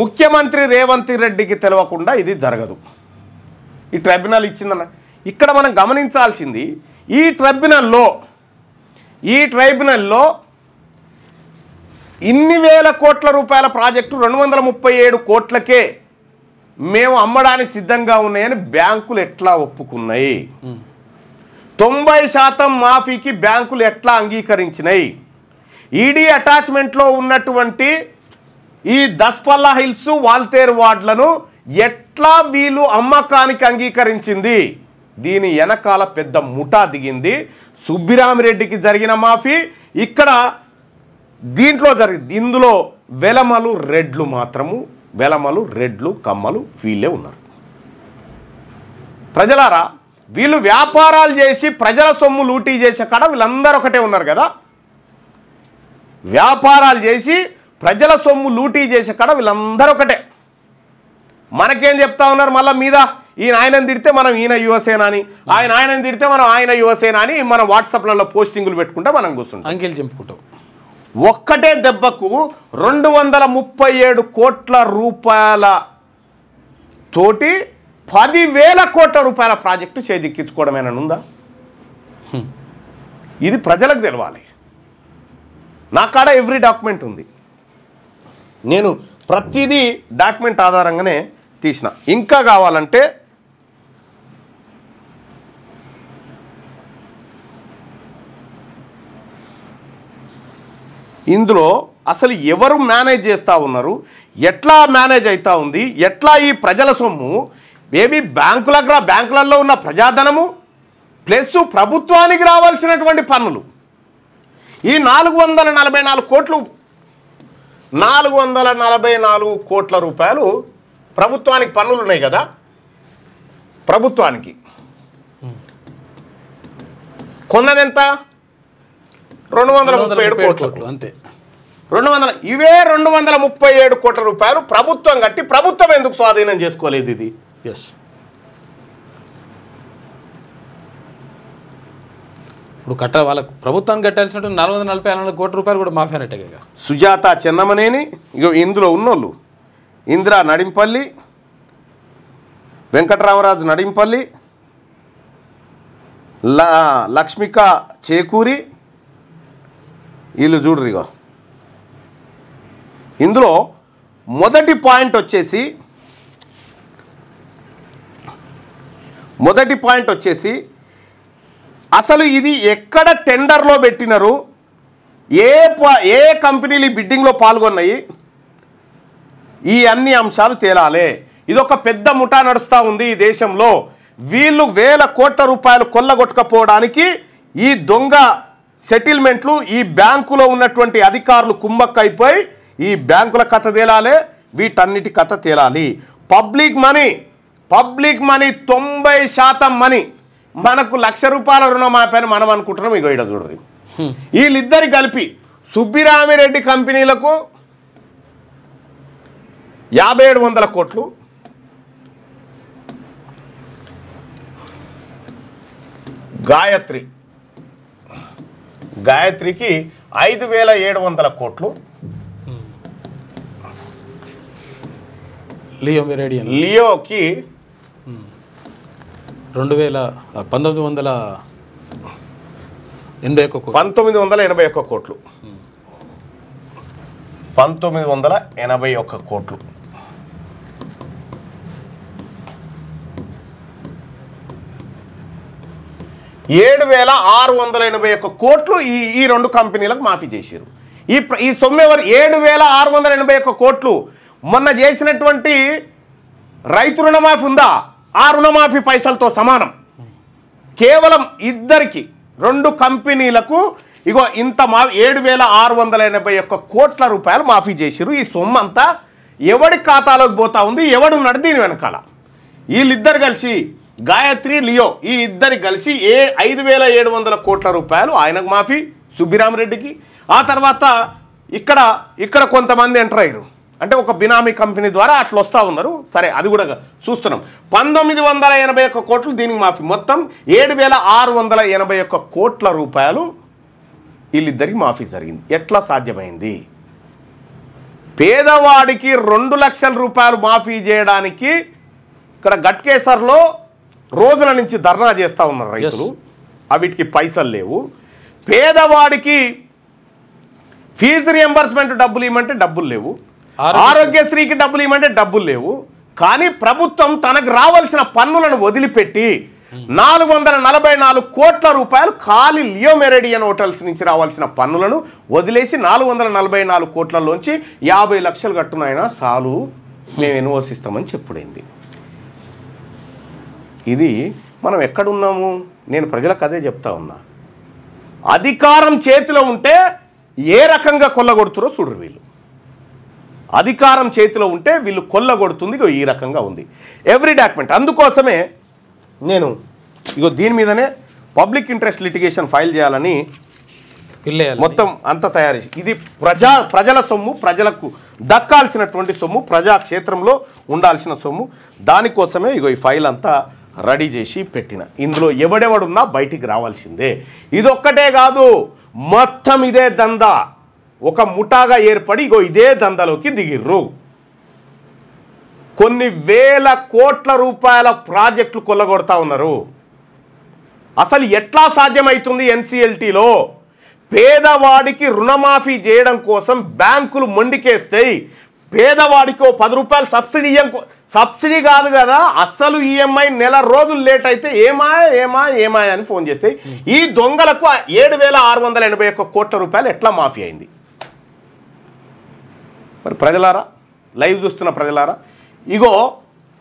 ముఖ్యమంత్రి రేవంత్ రెడ్డికి తెలవకుండా ఇది జరగదు. ఈ ట్రైబ్యునల్ ఇచ్చిందన్న. ఇక్కడ మనం గమనించాల్సింది, ఈ ట్రైబ్యునల్లో ఇన్ని వేల కోట్ల రూపాయల ప్రాజెక్టు 237 కోట్లకే మేము అమ్మడానికి సిద్ధంగా ఉన్నాయని బ్యాంకులు ఎట్లా ఒప్పుకున్నాయి? 90% మాఫీకి బ్యాంకులు ఎట్లా అంగీకరించినాయి? ఈడీ అటాచ్మెంట్లో ఉన్నటువంటి ఈ దస్పల్లా హిల్స్ వాల్తేరు వార్డులను ఎట్లా వీళ్ళు అమ్మకానికి అంగీకరించింది? దీని వెనకాల పెద్ద ముఠా దిగింది. సుబ్బిరామిరెడ్డికి జరిగిన మాఫీ ఇక్కడ దీంట్లో జరిగింది. ఇందులో వెలమలు రెడ్లు మాత్రము, వెలమలు రెడ్లు కమ్మలు వీళ్ళే ఉన్నారు. ప్రజలారా, వీళ్ళు వ్యాపారాలు చేసి ప్రజల సొమ్ము లూటీ చేసే కాడ వీళ్ళందరూ ఒకటే ఉన్నారు కదా. వ్యాపారాలు చేసి ప్రజల సొమ్ము లూటీ చేసే కాడ వీళ్ళందరూ ఒకటే. మనకేం చెప్తా ఉన్నారు మళ్ళీ మీద, ఈయన ఆయనని తిడితే మనం ఈయన యువసేన అని, ఆయనని తిడితే మనం ఆయన యువసేన అని మనం వాట్సాప్లలో పోస్టింగులు పెట్టుకుంటే మనం కూర్చుంటాం, అంకెలు చెప్పుకుంటాం. ఒక్కటే దెబ్బకు 237 కోట్ల రూపాయల తోటి 10,000 కోట్ల రూపాయల ప్రాజెక్టు చేజిక్కించుకోవడమేనా ఉందా? ఇది ప్రజలకు తెలవాలి. నా కాడ ఎవ్రీ డాక్యుమెంట్ ఉంది, నేను ప్రతిదీ డాక్యుమెంట్ ఆధారంగానే తీసిన. ఇంకా కావాలంటే ఇందులో అసలు ఎవరు మేనేజ్ చేస్తూ ఉన్నారు, ఎట్లా మేనేజ్ అవుతూ ఉంది, ఎట్లా ఈ ప్రజల సొమ్ము మేబీ బ్యాంకులలో ఉన్న ప్రజాధనము ప్లస్ ప్రభుత్వానికి రావాల్సినటువంటి పన్నులు, ఈ 444 కోట్లు 444 కోట్ల రూపాయలు ప్రభుత్వానికి పన్నులు ఉన్నాయి కదా. ప్రభుత్వానికి కొన్నదెంత? 237 కోట్లు అంతే. 237 కోట్ల రూపాయలు ప్రభుత్వం కట్టి ప్రభుత్వం ఎందుకు స్వాధీనం చేసుకోలేదు ఇది? ఎస్, ఇప్పుడు వాళ్ళకు ప్రభుత్వానికి కట్టాల్సినట్టు 444 కోట్ల రూపాయలు కూడా మాఫీ అన్నట్టే కదా. సుజాత చెన్నమనేని, ఇందులో ఉన్నోళ్ళు ఇందిరా నడింపల్లి, వెంకటరామరాజు నడింపల్లి, లక్ష్మిక చేకూరి, వీళ్ళు చూడరిగో. ఇందులో మొదటి పాయింట్ వచ్చేసి అసలు ఇది ఎక్కడ టెండర్లో పెట్టినారు, ఏ కంపెనీలు ఈ బిడ్డింగ్లో పాల్గొన్నాయి, ఈ అన్ని అంశాలు తేలాలి. ఇదొక పెద్ద ముఠా నడుస్తూ ఉంది ఈ దేశంలో. వీళ్ళు 1000 కోట్ల రూపాయలు కొల్లగొట్టకపోవడానికి ఈ దొంగ సెటిల్మెంట్లు, ఈ బ్యాంకులో ఉన్నటువంటి అధికారులు కుమ్మక్కైపోయి ఈ బ్యాంకుల కథ తేలాలి, వీటన్నిటి కథ తేలాలి. పబ్లిక్ మనీ 90% మనీ మనకు ₹1,00,000 రుణమాఫీ అని మనం అనుకుంటున్నాం. ఇగో ఇక్కడ చూడండి, వీళ్ళిద్దరి కలిపి సుబ్బిరామిరెడ్డి కంపెనీలకు 5,700 కోట్లు, గాయత్రికి 5,700 కోట్లు, లియోకి 1981 కోట్లు, 1981 కోట్లు. $7,681 కోట్లు ఈ రెండు కంపెనీలకు మాఫీ చేశారు. ఈ సొమ్ము ఎవరు? 7,681 కోట్లు. మొన్న చేసినటువంటి రైతు రుణమాఫీ ఉందా, ఆ రుణమాఫీ పైసలతో సమానం. కేవలం ఇద్దరికి, 2 కంపెనీలకు ఇగో ఇంత 7,681 కోట్ల రూపాయలు మాఫీ చేశారు. ఈ సొమ్ము అంతా ఎవడి ఖాతాలోకి పోతా ఉంది, ఎవడున్నాడు దీని వెనకాల? వీళ్ళిద్దరు కలిసి, గాయత్రి, లియో, ఈ ఇద్దరు కలిసి 5,700 కోట్ల రూపాయలు ఆయనకు మాఫీ, సుబ్బిరామిరెడ్డికి. ఆ తర్వాత ఇక్కడ కొంతమంది ఎంటర్ అయ్యారు, అంటే ఒక బినామీ కంపెనీ ద్వారా అట్లా వస్తూ ఉన్నారు. సరే, అది కూడా చూస్తున్నాం. 1981 కోట్లు దీనికి మాఫీ. మొత్తం 7,681 కోట్ల రూపాయలు వీళ్ళిద్దరికి మాఫీ జరిగింది. ఎట్లా సాధ్యమైంది? పేదవాడికి 2 లక్షల రూపాయలు మాఫీ చేయడానికి ఇక్కడ గట్కేసర్లో రోజుల నుంచి ధర్నా చేస్తూ ఉన్నారు రైతులు. వీటికి పైసలు లేవు. పేదవాడికి ఫీజు రియంబర్స్మెంట్ డబ్బులు ఇవ్వమంటే డబ్బులు లేవు. ఆరోగ్యశ్రీకి డబ్బులు ఇవ్వమంటే డబ్బులు లేవు. కానీ ప్రభుత్వం తనకు రావాల్సిన పన్నులను వదిలిపెట్టి 444 కోట్ల రూపాయలు ఖాళీ లియో మెరిడియన్ హోటల్స్ నుంచి రావాల్సిన పన్నులను వదిలేసి 444 కోట్లలోంచి 50 లక్షలు కట్టునైనా చాలు, మేము ఎన్ఓసిస్తామని చెప్పుడైంది. ఇది మనం ఎక్కడున్నాము? నేను ప్రజలకు అదే చెప్తా ఉన్నా, అధికారం చేతిలో ఉంటే ఏ రకంగా కొల్లగొడుతురో చూడరు వీళ్ళు. అధికారం చేతిలో ఉంటే వీళ్ళు కొల్లగొడుతుంది ఈ రకంగా ఉంది ఎవ్రీ డాక్యుమెంట్. అందుకోసమే నేను దీని మీదనే పబ్లిక్ ఇంట్రెస్ట్ లిటిగేషన్ ఫైల్ చేయాలని మొత్తం అంతా తయారు చేసి, ఇది ప్రజల సొమ్ము, ప్రజలకు దక్కాల్సినటువంటి సొమ్ము, ప్రజాక్షేత్రంలో ఉండాల్సిన సొమ్ము, దానికోసమే ఈ ఫైల్ అంతా రెడీ చేసి పెట్టిన. ఇందులో ఎవడెవడున్నా బయటికి రావాల్సిందే. ఇదొక్కటే కాదు, మొత్తం ఇదే దందా, ఒక ముఠాగా ఏర్పడి ఇదే దందాలోకి దిగిర్రు. కొన్ని వేల కోట్ల రూపాయల ప్రాజెక్టులు కొల్లగొడతా ఉన్నారు. అసలు ఎట్లా సాధ్యమవుతుంది? ఎన్సిఎల్టీలో పేదవాడికి రుణమాఫీ చేయడం కోసం బ్యాంకులు మొండికేస్తాయి. పేదవాడికి 10 రూపాయలు సబ్సిడీ కాదు కదా, అస్సలు ఈఎంఐ నెల రోజులు లేట్ అయితే ఏమాయ అని ఫోన్ చేస్తాయి. ఈ దొంగలకు 7,681 కోట్ల రూపాయలు ఎట్లా మాఫీ అయింది? మరి ప్రజలారా, లైవ్ చూస్తున్న ప్రజలారా,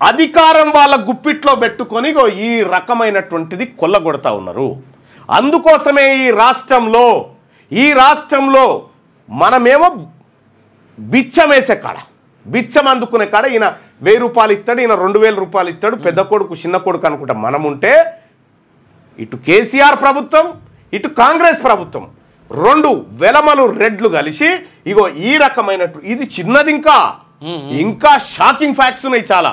అధికారం వాళ్ళ గుప్పిట్లో పెట్టుకొని ఈ రకమైనటువంటిది కొల్లగొడతా ఉన్నారు. అందుకోసమే ఈ రాష్ట్రంలో మనమేమో బిచ్చం వేసే కాడ, బిచ్చం అందుకునే కాడ ఈయన 1000 రూపాయలు ఇస్తాడు, ఈయన 2000 రూపాయలు ఇస్తాడు, పెద్ద కొడుకు చిన్న కొడుకు అనుకుంటా మనముంటే, ఇటు కేసీఆర్ ప్రభుత్వం ఇటు కాంగ్రెస్ ప్రభుత్వం 2 వెలమలు రెడ్లు కలిసి ఈ రకమైనట్టు, ఇది చిన్నది, ఇంకా షాకింగ్ ఫ్యాక్ట్స్ ఉన్నాయి, చాలా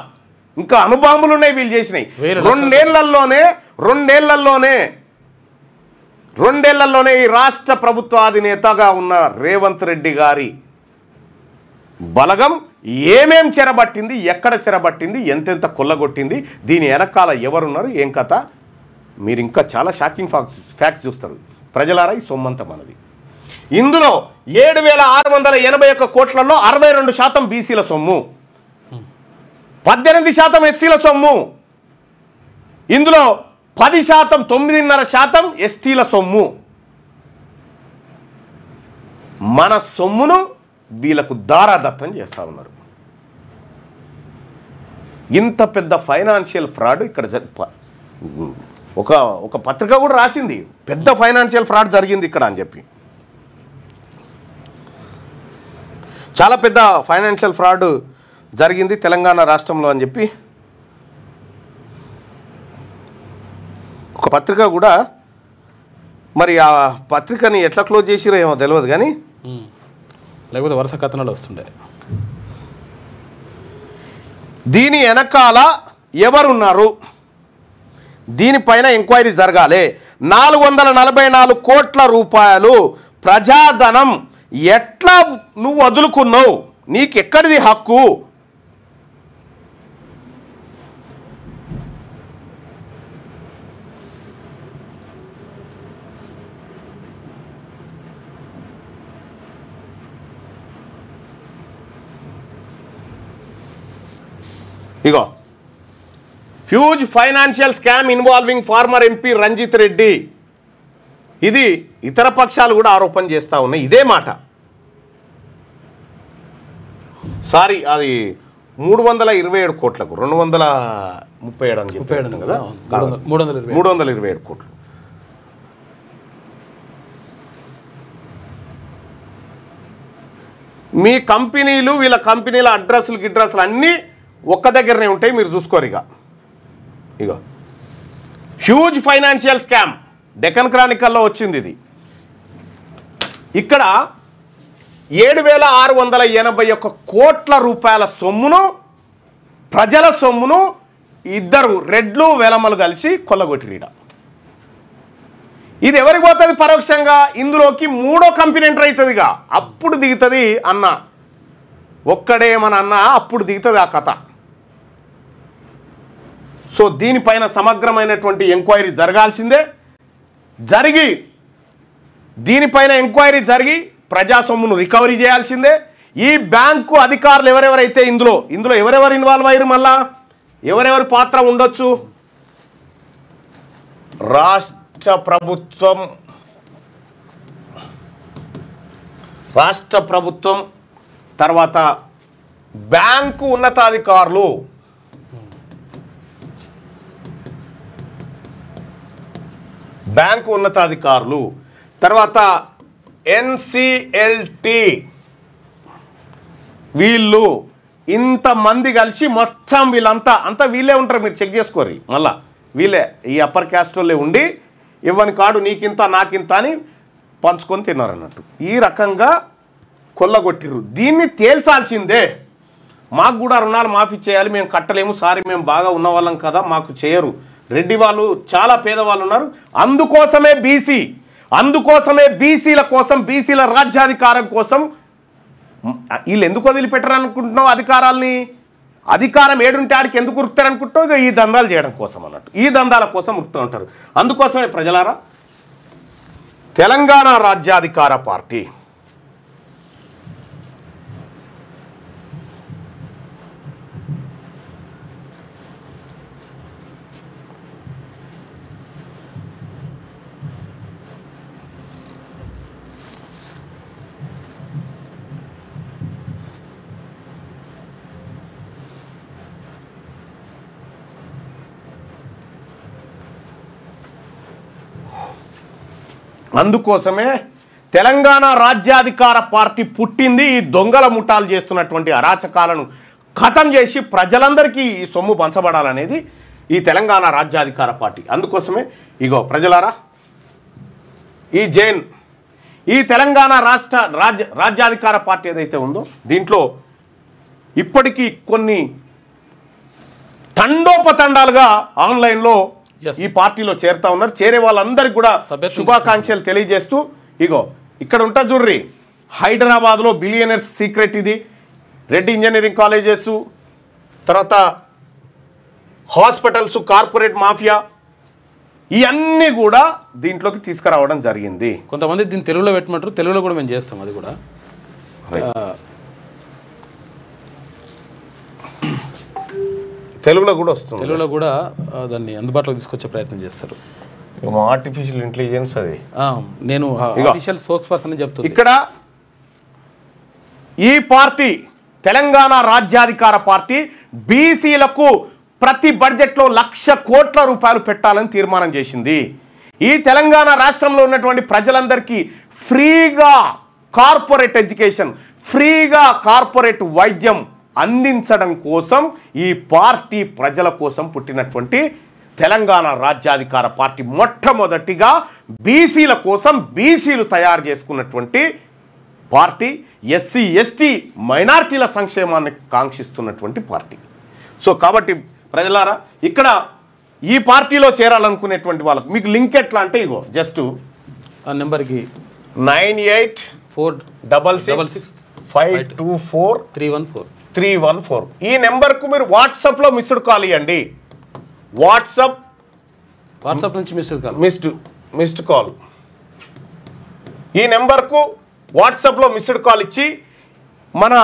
ఇంకా అనుబాంబులు ఉన్నాయి వీళ్ళు చేసినాయి. రెండేళ్లలోనే ఈ రాష్ట్ర ప్రభుత్వ అధినేతగా ఉన్న రేవంత్ రెడ్డి గారి బలగం ఏమేం చెరబట్టింది, ఎక్కడ చెరబట్టింది, ఎంతెంత కొల్లగొట్టింది, దీని వెనకాల ఎవరున్నారు, ఏం కథ, మీరు ఇంకా చాలా షాకింగ్ ఫ్యాక్ట్స్ చూస్తారు. ప్రజలారా, ఈ సొమ్మంతా మనది. ఇందులో 7,681 కోట్లలో 62% బీసీల సొమ్ము, 18% ఎస్సీల సొమ్ము, ఇందులో 10%, 9.5% ఎస్టీల సొమ్ము. మన సొమ్మును వీళ్ళకు దారాదత్తం చేస్తూ ఉన్నారు. ఇంత పెద్ద ఫైనాన్షియల్ ఫ్రాడ్ ఇక్కడ ఒక పత్రిక కూడా రాసింది, పెద్ద ఫైనాన్షియల్ ఫ్రాడ్ జరిగింది ఇక్కడ అని చెప్పి. చాలా పెద్ద ఫైనాన్షియల్ ఫ్రాడ్ జరిగింది తెలంగాణ రాష్ట్రంలో అని చెప్పి ఒక పత్రిక కూడా, మరి ఆ పత్రికని ఎట్లా క్లోజ్ చేసిరో ఏమో తెలియదు కానీ, లేకపోతే వరుస కథనాలు వస్తుండే. దీని వెనకాల ఎవరున్నారు, దీనిపైన ఎంక్వైరీ జరగాలి. 444 కోట్ల రూపాయలు ప్రజాధనం ఎట్లా నువ్వు వదులుకున్నావు, నీకెక్కడిది హక్కు? Huge financial scam involving former MP Ranjit Reddy. ఇది ఇతర పక్షాలు కూడా ఆరోపణ చేస్తూ ఉన్నాయి ఇదే మాట. సారీ, అది 327 కోట్లకు 237 అని చెప్పాడు కదా, 327 కోట్లు. మీ కంపెనీలు, వీళ్ళ కంపెనీల అడ్రస్లు అన్నీ ఒక్క దగ్గరనే ఉంటాయి, మీరు చూసుకోరు. హ్యూజ్ ఫైనాన్షియల్ స్కామ్, డెక్కన్ క్రానికల్లో వచ్చింది ఇది. ఇక్కడ 7,681 కోట్ల రూపాయల సొమ్మును, ప్రజల సొమ్మును 2 రెడ్లు వెలమలు కలిసి కొల్లగొట్టిరీడ. ఇది ఎవరికి పోతుంది పరోక్షంగా? ఇందులోకి 3వ కంపెనీ ఎంటర్ అవుతుందిగా, అప్పుడు దిగుతుంది అన్న, ఒక్కడే మన అన్న, అప్పుడు దిగుతుంది ఆ కథ. సో దీనిపైన సమగ్రమైనటువంటి ఎంక్వైరీ జరగాల్సిందే. దీనిపైన ఎంక్వైరీ జరిగి ప్రజా సొమ్మును రికవరీ చేయాల్సిందే. ఈ బ్యాంకు అధికారులు ఎవరెవరైతే ఇందులో ఎవరెవరు ఇన్వాల్వ్ అయ్యారు, మళ్ళా ఎవరెవరి పాత్ర ఉండొచ్చు? రాష్ట్ర ప్రభుత్వం తర్వాత బ్యాంకు ఉన్నతాధికారులు, బ్యాంకు ఉన్నతాధికారులు, తర్వాత ఎన్సిఎల్టి, వీళ్ళు ఇంతమంది కలిసి మొత్తం వీళ్ళంతా వీళ్ళే ఉంటారు. మీరు చెక్ చేసుకోరు, మళ్ళా వీళ్ళే ఈ అప్పర్ క్యాస్ట్ వాళ్ళే ఉండి ఇవ్వని కాడు నీకింత నాకింత అని పంచుకొని తిన్నారు అన్నట్టు. ఈ రకంగా కొల్లగొట్టిర్రు. దీన్ని తేల్చాల్సిందే. మాకు కూడా రుణాలు మాఫీ చేయాలి, మేము కట్టలేము, సారీ మేము బాగా ఉన్నవాళ్ళం కదా, మాకు చేయరు. రెడ్డి వాళ్ళు చాలా పేదవాళ్ళు ఉన్నారు, అందుకోసమే బీసీల కోసం, బీసీల రాజ్యాధికారం కోసం వీళ్ళు ఎందుకు వదిలిపెట్టరు అనుకుంటున్నావు అధికారాల్ని? అధికారం ఏడుంటే ఆడికి ఎందుకు ఉరుకుతారు అనుకుంటావు? ఇక ఈ దందాలు చేయడం కోసం అన్నట్టు, ఈ దందాల కోసం ఉరుకుతూ ఉంటారు. అందుకోసమే ప్రజలారా, తెలంగాణ రాజ్యాధికార పార్టీ అందుకోసమే తెలంగాణ రాజ్యాధికార పార్టీ పుట్టింది. ఈ దొంగల ముఠాలు చేస్తున్నటువంటి అరాచకాలను ఖతం చేసి ప్రజలందరికీ ఈ సొమ్ము పంచబడాలనేది ఈ తెలంగాణ రాజ్యాధికార పార్టీ. అందుకోసమే ఇగో ప్రజలారా, ఈ తెలంగాణ రాజ్యాధికార పార్టీ ఏదైతే ఉందో దీంట్లో ఇప్పటికీ కొన్ని తండోపతండాలుగా ఆన్లైన్లో ఈ పార్టీలో చేరుతా ఉన్నారు. చేరే వాళ్ళందరికీ కూడా శుభాకాంక్షలు తెలియజేస్తూ ఇగో ఇక్కడ ఉంటుంది చూడ్రి, హైదరాబాద్లో బిలియనర్స్ సీక్రెట్ ఇది, రెడ్డి ఇంజనీరింగ్ కాలేజెస్, తర్వాత హాస్పిటల్స్, కార్పొరేట్ మాఫియా, ఇవన్నీ కూడా దీంట్లోకి తీసుకురావడం జరిగింది. కొంతమంది దీన్ని తెలుగులో పెట్టమంటారు, తెలుగులో కూడా మేము చేస్తాం. అది కూడా తెలుగులో కూడా వస్తుంది, తెలుగులో కూడా దాన్ని అందుబాటులోకి తీసుకొచ్చే ప్రయత్నం చేస్తారు. ఆర్టిఫిషియల్ ఇంటెలిజెన్స్ అది. నేను ఆఫీషియల్ స్పోక్స్ పర్సన్ అని చెప్తాను. ఇక్కడ ఈ పార్టీ తెలంగాణ రాజ్యాధికార పార్టీ బీసీలకు ప్రతి బడ్జెట్లో 1,00,000 కోట్ల రూపాయలు పెట్టాలని తీర్మానం చేసింది. ఈ తెలంగాణ రాష్ట్రంలో ఉన్నటువంటి ప్రజలందరికీ ఫ్రీగా కార్పొరేట్ ఎడ్యుకేషన్, ఫ్రీగా కార్పొరేట్ వైద్యం అందించడం కోసం ఈ పార్టీ ప్రజల కోసం పుట్టినటువంటి తెలంగాణ రాజ్యాధికార పార్టీ మొట్టమొదటిగా బీసీల కోసం బీసీలు తయారు చేసుకున్నటువంటి పార్టీ, ఎస్సీ ఎస్టీ మైనారిటీల సంక్షేమాన్ని కాంక్షిస్తున్నటువంటి పార్టీ. సో కాబట్టి ప్రజలారా, ఇక్కడ ఈ పార్టీలో చేరాలనుకునేటువంటి వాళ్ళకు మీకు లింక్ ఎట్లా అంటే ఇగో జస్ట్ ఆ నెంబర్కి 98466524 ఈ నెంబర్కు మీరు వాట్సాప్లో మిస్డ్ కాల్ ఇవ్వండి. వాట్సాప్ నుంచి మిస్డ్ కాల్ ఈ నెంబర్కు వాట్సాప్లో మిస్డ్ కాల్ ఇచ్చి మన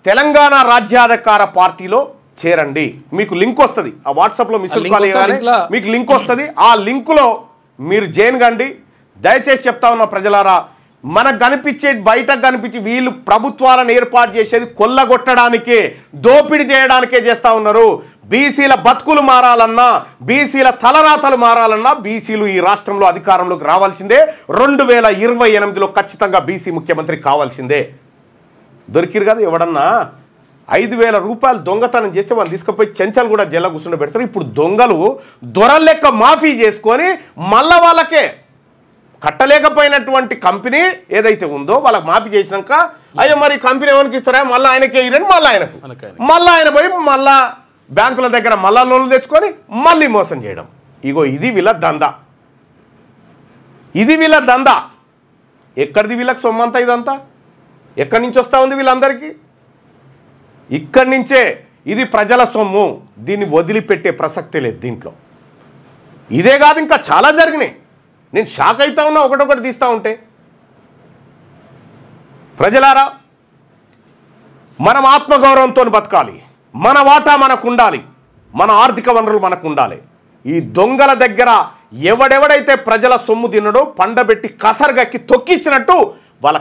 తెలంగాణ రాజ్యాధికార పార్టీలో చేరండి. మీకు లింక్ వస్తుంది, ఆ వాట్సాప్లో మిస్డ్ కాల్ ఇవ్వాలి, మీకు లింక్ వస్తుంది. ఆ లింకులో మీరు జాయిన్ కండి. దయచేసి చెప్తా ఉన్న ప్రజలారా, మనకు కనిపించే బయటకు కనిపించి వీళ్ళు ప్రభుత్వాలను ఏర్పాటు చేసేది కొల్లగొట్టడానికే, దోపిడీ చేయడానికే చేస్తూ ఉన్నారు. బీసీల బతుకులు మారాలన్నా, బీసీల తలరాతలు మారాలన్నా బీసీలు ఈ రాష్ట్రంలో అధికారంలోకి రావాల్సిందే. 2028లో ఖచ్చితంగా బీసీ ముఖ్యమంత్రి కావాల్సిందే. దొరికిరు కదా ఎవడన్నా 5,000 రూపాయలు దొంగతనం చేస్తే వాళ్ళు తీసుకుపోయి చెంచలు కూడా జైల్లో కూర్చుండ పెడతారు. ఇప్పుడు దొంగలు దొరల లెక్క మాఫీ చేసుకొని మళ్ళా వాళ్ళకే కట్టలేకపోయినటువంటి కంపెనీ ఏదైతే ఉందో వాళ్ళకి మాఫీ చేసినాక, అయ్యో మరి కంపెనీ ఎవరికి ఇస్తారా, మళ్ళీ ఆయనకే ఇరని మళ్ళీ ఆయన పోయి మళ్ళా బ్యాంకుల దగ్గర మళ్ళా లోన్లు తెచ్చుకొని మళ్ళీ మోసం చేయడం. ఇగో ఇది వీళ్ళ దందా. ఎక్కడిది వీళ్ళకి సొమ్మంతా? ఇదంతా ఎక్కడి నుంచి వస్తూ ఉంది వీళ్ళందరికీ? ఇక్కడి నుంచే. ఇది ప్రజల సొమ్ము, దీన్ని వదిలిపెట్టే ప్రసక్తే లేదు దీంట్లో. ఇదే కాదు, ఇంకా చాలా జరిగినాయి. నేను షాక్ అవుతా ఉన్నా ఒకటొకటి తీస్తూ ఉంటే. ప్రజలారా, మనం ఆత్మగౌరవంతో బతకాలి, మన వాటా మనకు ఉండాలి, మన ఆర్థిక వనరులు మనకు ఉండాలి. ఈ దొంగల దగ్గర ఎవడెవడైతే ప్రజల సొమ్ము తినడో పండబెట్టి కసరగక్కి తొక్కించినట్టు వాళ్ళ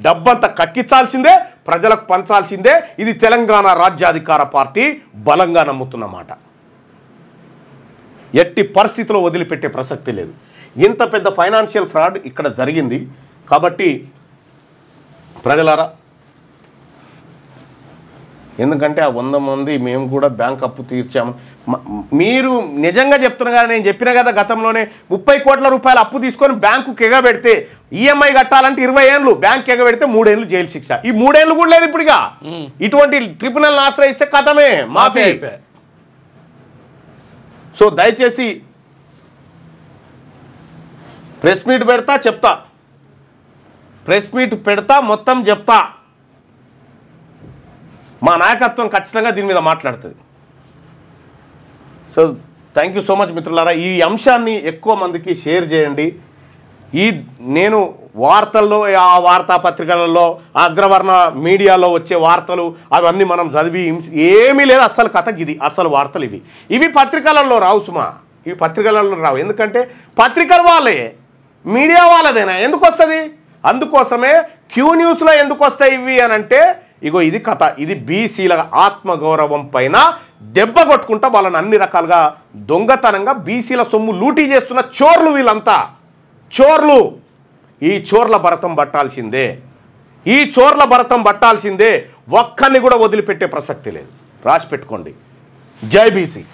డబ్బంతా కక్కించాల్సిందే, ప్రజలకు పంచాల్సిందే. ఇది తెలంగాణ రాజ్యాధికార పార్టీ బలంగా నమ్ముతున్నమాట. ఎట్టి పరిస్థితిలో వదిలిపెట్టే ప్రసక్తి లేదు. ఇంత పెద్ద ఫైనాన్షియల్ ఫ్రాడ్ ఇక్కడ జరిగింది. కాబట్టి ప్రజలారా, ఎందుకంటే ఆ 100 మంది మేము కూడా బ్యాంక్ అప్పు తీర్చాము, మీరు నిజంగా చెప్తున్నా కదా, నేను చెప్పిన కదా గతంలోనే 30 కోట్ల రూపాయలు అప్పు తీసుకొని బ్యాంకుకి ఎగబెడితే ఈఎంఐ కట్టాలంటే 20 ఏళ్ళు, బ్యాంక్ ఎగబెడితే 3 ఏళ్ళు జైలు శిక్ష. ఈ 3 ఏళ్ళు కూడా లేదు ఇప్పుడుగా. ఇటువంటి ట్రిబ్యునల్ని ఆశ్రయిస్తే కథమే, మాఫీ. సో దయచేసి ప్రెస్ మీట్ పెడతా, చెప్తా, ప్రెస్ మీట్ పెడతా, మొత్తం చెప్తా. మా నాయకత్వం ఖచ్చితంగా దీని మీద మాట్లాడుతుంది. So thank you so much మిత్రులారా. ఈ అంశాన్ని ఎక్కువ మందికి షేర్ చేయండి. నేను వార్తల్లో, ఆ వార్తాపత్రికలలో, అగ్రవర్ణ మీడియాలో వచ్చే వార్తలు అవన్నీ మనం చదివి ఏమీ లేదు. అస్సలు కథ ఇది, అసలు వార్తలు ఇవి పత్రికలలో రావు సుమా, ఇవి పత్రికలలో రావు. ఎందుకంటే పత్రికలు వాళ్ళే, మీడియా వాళ్ళదేనా, ఎందుకు వస్తుంది? అందుకోసమే క్యూ న్యూస్లో ఎందుకు వస్తాయి ఇవి అని అంటే, ఇగో ఇది కథ. ఇది బీసీల ఆత్మగౌరవం పైన దెబ్బ కొట్టుకుంటా వాళ్ళని అన్ని రకాలుగా దొంగతనంగా బీసీల సొమ్ము లూటీ చేస్తున్న చోర్లు వీళ్ళంతా, చోర్లు. ఈ చోర్ల భరతం పట్టాల్సిందే, ఈ చోర్ల భరతం పట్టాల్సిందే. ఒక్కరిని కూడా వదిలిపెట్టే ప్రసక్తి లేదు. రాసి పెట్టుకోండి. జై బీసీ.